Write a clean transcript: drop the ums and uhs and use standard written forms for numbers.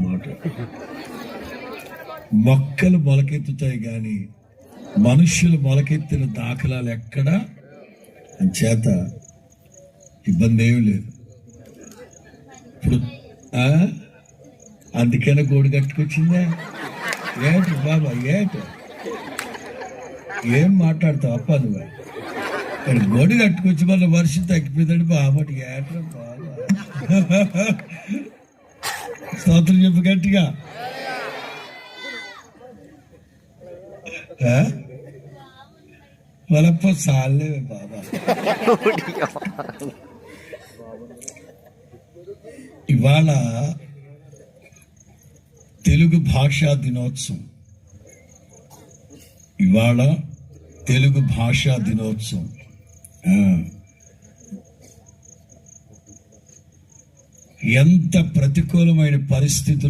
మాట. మొక్కలు మొలకెత్తుతాయి కానీ మనుష్యులు మొలకెత్తిన దాఖలాలు ఎక్కడా చేత ఇబ్బంది ఏమి లేదు. ఇప్పుడు అందుకనే గోడు కట్టుకొచ్చిందా ఏటి బాబా ఏటి ఏం మాట్లాడతావు అప్ప నువ్వు ఇక్కడ గోడు కట్టుకొచ్చి మళ్ళీ వర్షం తగ్గిపోయిందండి బాబటి ఏట్రా బాబా స్తోత్రం చెప్పు గట్టిగా. వాళ్ళప్ప సాలేవే బాబా. ఇవాళ తెలుగు భాషా దినోత్సవం. ఇవాళ తెలుగు భాషా దినోత్సవం. ఎంత ప్రతికూలమైన పరిస్థితులు